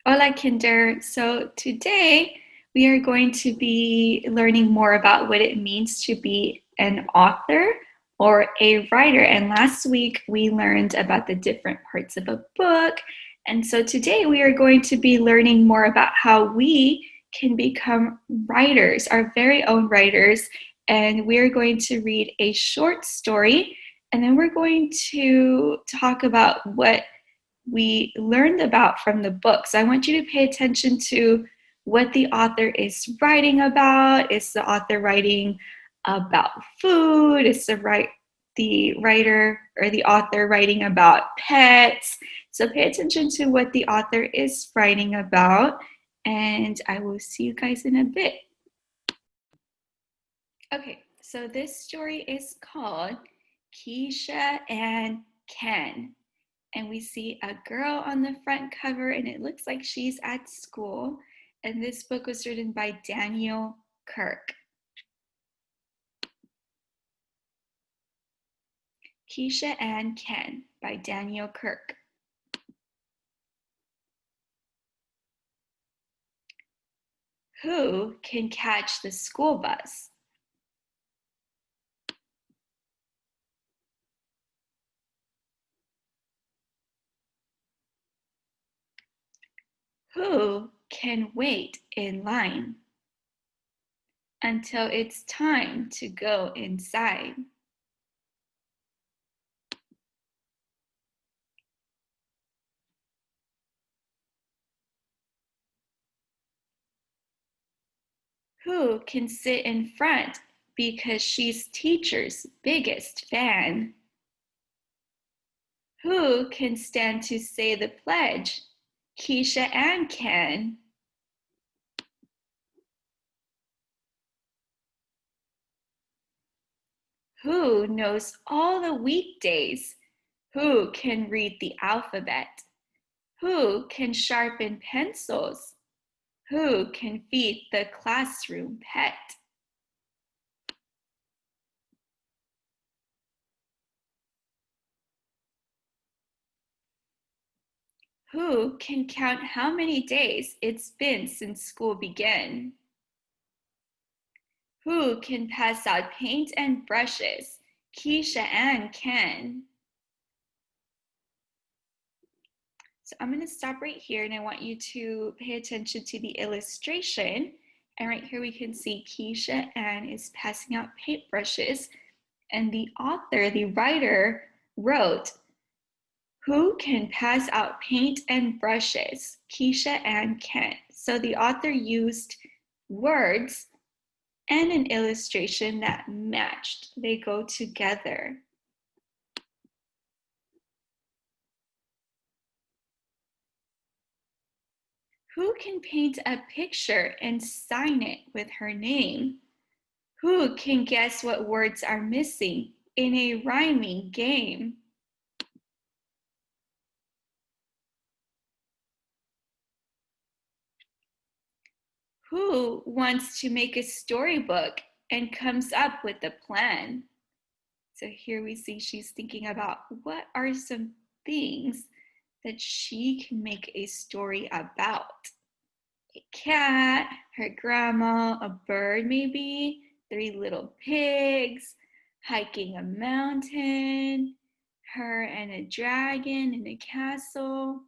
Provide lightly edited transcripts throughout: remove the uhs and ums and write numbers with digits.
Hola, Kinder. So today we are going to be learning more about what it means to be an author or a writer. And last week we learned about the different parts of a book. And so today we are going to be learning more about how we can become writers, our very own writers. And we are going to read a short story. And then we're going to talk about what we learned about from the book. So I want you to pay attention to what the author is writing about. Is the author writing about food? Is the writer or the author writing about pets? So pay attention to what the author is writing about, and I will see you guys in a bit. Okay, so this story is called Keisha and Ken. And we see a girl on the front cover, and it looks like she's at school. And this book was written by Daniel Kirk. Keisha and Ken by Daniel Kirk. Who can catch the school bus? Who can wait in line until it's time to go inside? Who can sit in front because she's teacher's biggest fan? Who can stand to say the pledge? Keisha and Ken. Who knows all the weekdays? Who can read the alphabet? Who can sharpen pencils? Who can feed the classroom pet? Who can count how many days it's been since school began? Who can pass out paint and brushes? Keisha and Ken. So I'm going to stop right here, and I want you to pay attention to the illustration. And right here we can see Keisha Ann is passing out paintbrushes, and the author, the writer, wrote, "Who can pass out paint and brushes? Keisha Ann Kent." So the author used words and an illustration that matched. They go together. Who can paint a picture and sign it with her name? Who can guess what words are missing in a rhyming game? Who wants to make a storybook and comes up with a plan? So here we see she's thinking about what are some things that she can make a story about. A cat, her grandma, a bird maybe, three little pigs, hiking a mountain, her and a dragon in a castle.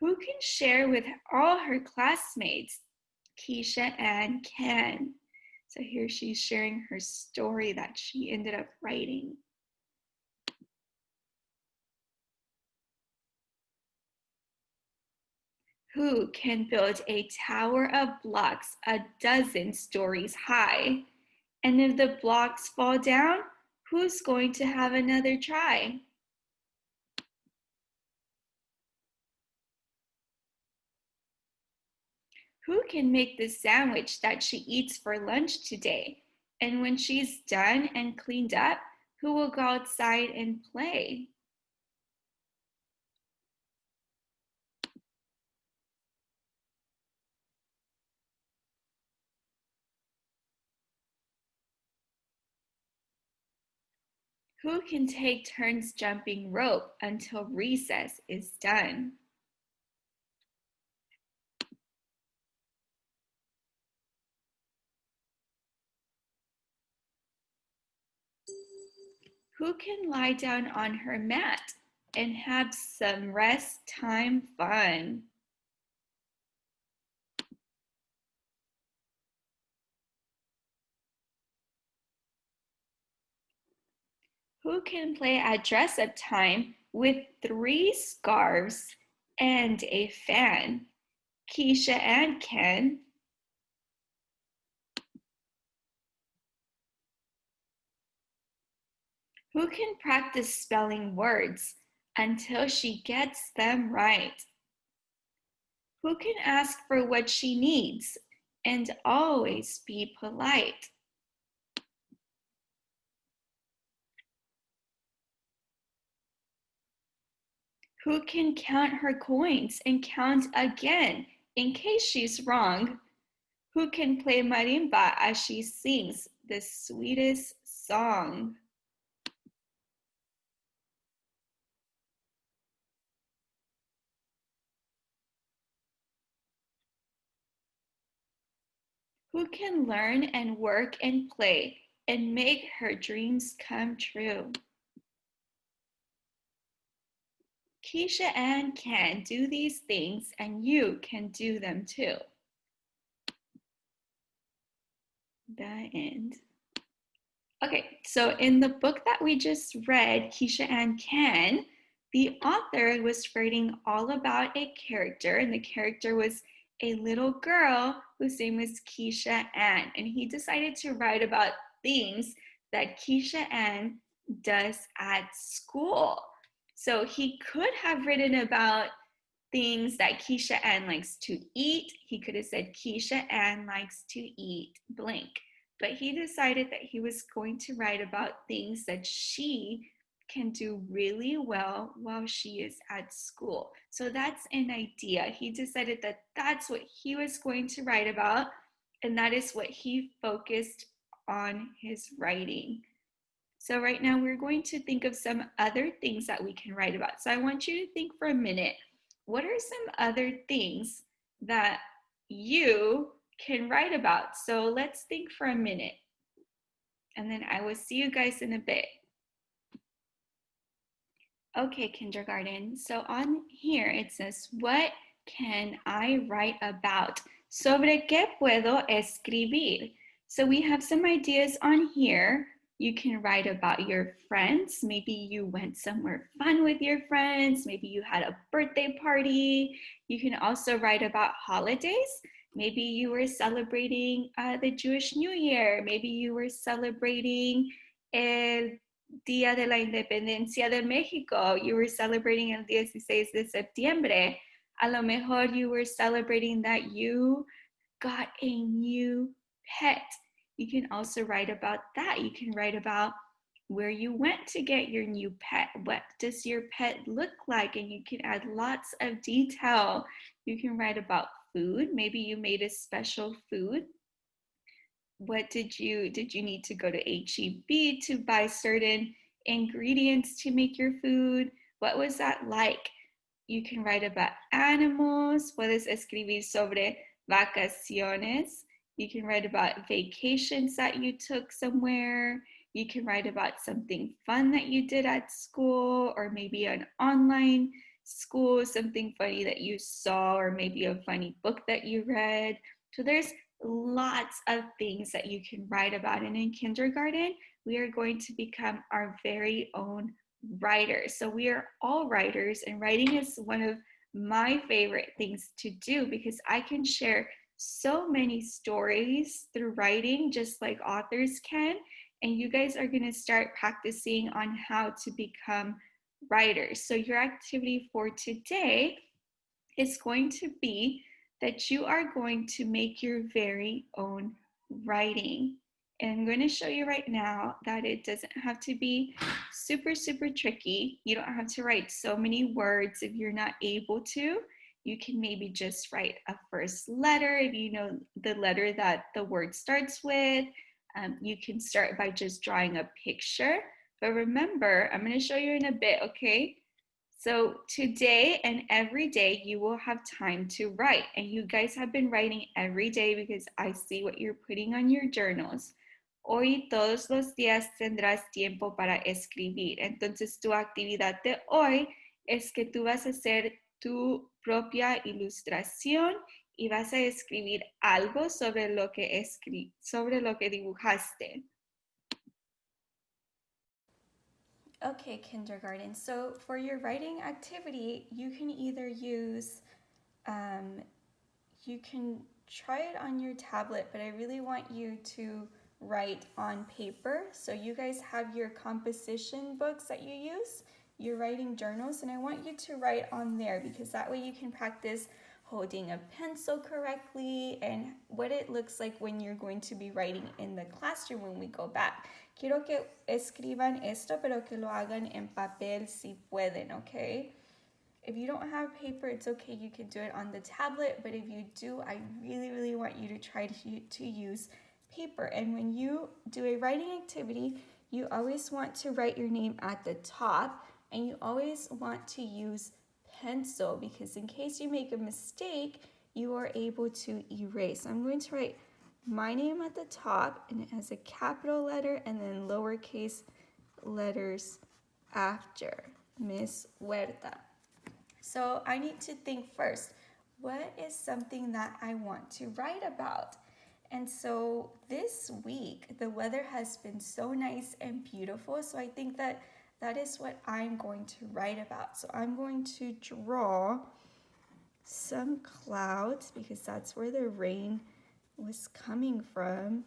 Who can share with all her classmates? Keisha and Ken. So here she's sharing her story that she ended up writing. Who can build a tower of blocks a dozen stories high? And if the blocks fall down, who's going to have another try? Who can make the sandwich that she eats for lunch today? And when she's done and cleaned up, who will go outside and play? Who can take turns jumping rope until recess is done? Who can lie down on her mat and have some rest time fun? Who can play at dress-up time with 3 scarves and a fan? Keisha and Ken. Who can practice spelling words until she gets them right? Who can ask for what she needs and always be polite? Who can count her coins and count again in case she's wrong? Who can play marimba as she sings the sweetest song? Who can learn and work and play and make her dreams come true? Keisha and Ken do these things and you can do them too. The end. Okay, so in the book that we just read, Keisha and Ken, the author was writing all about a character, and the character was a little girl whose name was Keisha Ann. And he decided to write about things that Keisha Ann does at school. So he could have written about things that Keisha Ann likes to eat. He could have said Keisha Ann likes to eat blank. But he decided that he was going to write about things that she can do really well while she is at school. So that's an idea. He decided that that's what he was going to write about, and that is what he focused on his writing. So right now we're going to think of some other things that we can write about. So I want you to think for a minute, what are some other things that you can write about? So let's think for a minute, and then I will see you guys in a bit. Okay, kindergarten. So on here it says, what can I write about? ¿Sobre qué puedo escribir? So we have some ideas on here. You can write about your friends. Maybe you went somewhere fun with your friends. Maybe you had a birthday party. You can also write about holidays. Maybe you were celebrating the Jewish New Year. Maybe you were celebrating el Día de la Independencia de México. You were celebrating el 16 de septiembre. A lo mejor you were celebrating that you got a new pet. You can also write about that. You can write about where you went to get your new pet. What does your pet look like? And you can add lots of detail. You can write about food. Maybe you made a special food. What did you need to go to HEB to buy certain ingredients to make your food? What was that like? You can write about animals. Puedes escribir sobre vacaciones. You can write about vacations that you took somewhere. You can write about something fun that you did at school, or maybe an online school, something funny that you saw, or maybe a funny book that you read. So there's lots of things that you can write about. And in kindergarten, we are going to become our very own writers. So we are all writers, and writing is one of my favorite things to do because I can share so many stories through writing, just like authors can. And you guys are going to start practicing on how to become writers. So your activity for today is going to be that you are going to make your very own writing. And I'm going to show you right now that it doesn't have to be super, super tricky. You don't have to write so many words if you're not able to. You can maybe just write a first letter if you know the letter that the word starts with. You can start by just drawing a picture. But remember, I'm going to show you in a bit, okay? So today and every day you will have time to write, and you guys have been writing every day because I see what you're putting on your journals. Hoy todos los días tendrás tiempo para escribir. Entonces tu actividad de hoy es que tú vas a hacer tu propia ilustración y vas a escribir algo sobre lo que dibujaste. Okay, kindergarten. So for your writing activity, you can either use, you can try it on your tablet, but I really want you to write on paper. So you guys have your composition books that you use, your writing journals, and I want you to write on there because that way you can practice holding a pencil correctly and what it looks like when you're going to be writing in the classroom when we go back. Quiero que escriban esto, pero que lo hagan en papel si pueden, okay? If you don't have paper, it's okay, you can do it on the tablet, but if you do, I really, really want you to try to use paper. And when you do a writing activity, you always want to write your name at the top, and you always want to use pencil because in case you make a mistake, you are able to erase. I'm going to write my name at the top, and it has a capital letter and then lowercase letters after, Miss Huerta. So I need to think first, what is something that I want to write about? And so this week, the weather has been so nice and beautiful. So I think that that is what I'm going to write about. So I'm going to draw some clouds because that's where the rain was coming from.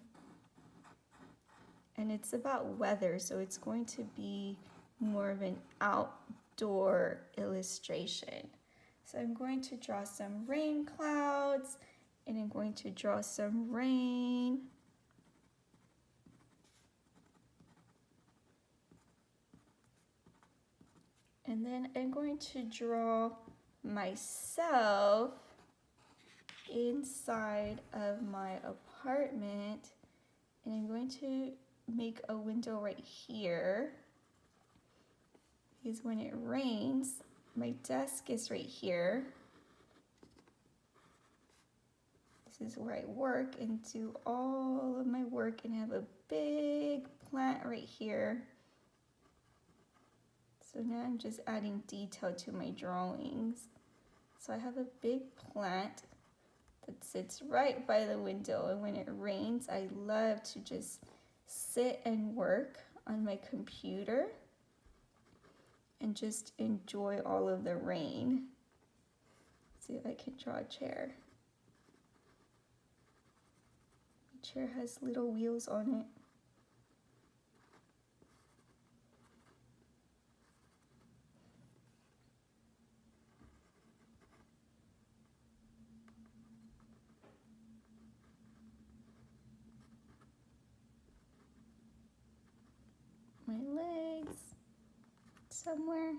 And it's about weather, so it's going to be more of an outdoor illustration. So I'm going to draw some rain clouds, and I'm going to draw some rain. And then I'm going to draw myself inside of my apartment, and I'm going to make a window right here because when it rains, my desk is right here. This is where I work and do all of my work and have a big plant right here. So now I'm just adding detail to my drawings. So I have a big plant that sits right by the window, and when it rains, I love to just sit and work on my computer and just enjoy all of the rain. Let's see if I can draw a chair. My chair has little wheels on it. My legs somewhere.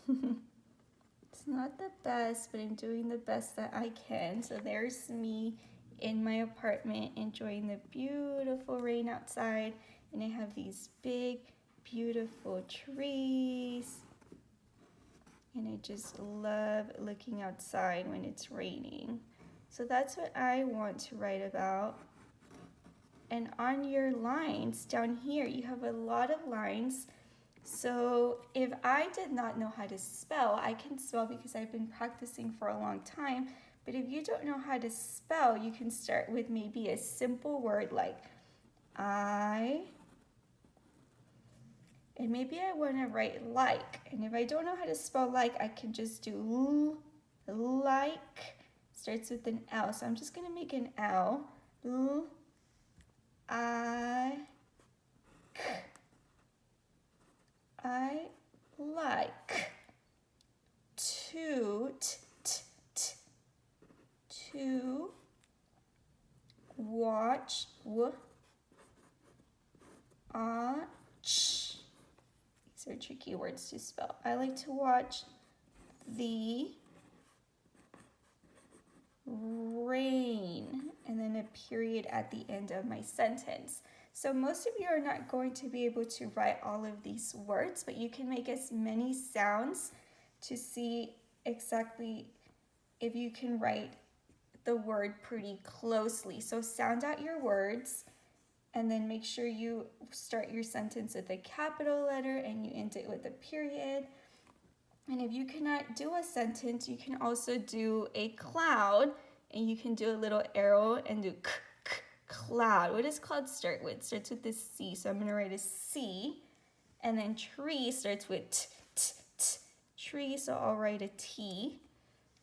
It's not the best, but I'm doing the best that I can. So there's me in my apartment enjoying the beautiful rain outside, and I have these big, beautiful trees. And I just love looking outside when it's raining. So that's what I want to write about. And on your lines down here, you have a lot of lines. So if I did not know how to spell, I can spell because I've been practicing for a long time. But if you don't know how to spell, you can start with maybe a simple word like I. And maybe I want to write like. And if I don't know how to spell like, I can just do like. Starts with an L. So I'm just going to make an L. I like to watch these are tricky words to spell. I like to watch the rain and then a period at the end of my sentence. So most of you are not going to be able to write all of these words, but you can make as many sounds to see exactly if you can write the word pretty closely. So sound out your words And then make sure you start your sentence with a capital letter and you end it with a period. And if you cannot do a sentence, you can also do a cloud, and you can do a little arrow and do cloud. What does cloud start with? It starts with this C, so I'm going to write a C. And then tree starts with tree, so I'll write a T.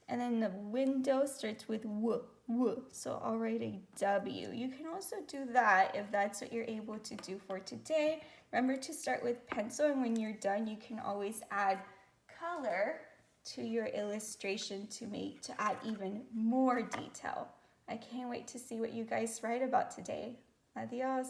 And then the window starts with w, so I'll write a W. You can also do that if that's what you're able to do for today. Remember to start with pencil, and when you're done, you can always add color to your illustration to add even more detail. I can't wait to see what you guys write about today. Adios.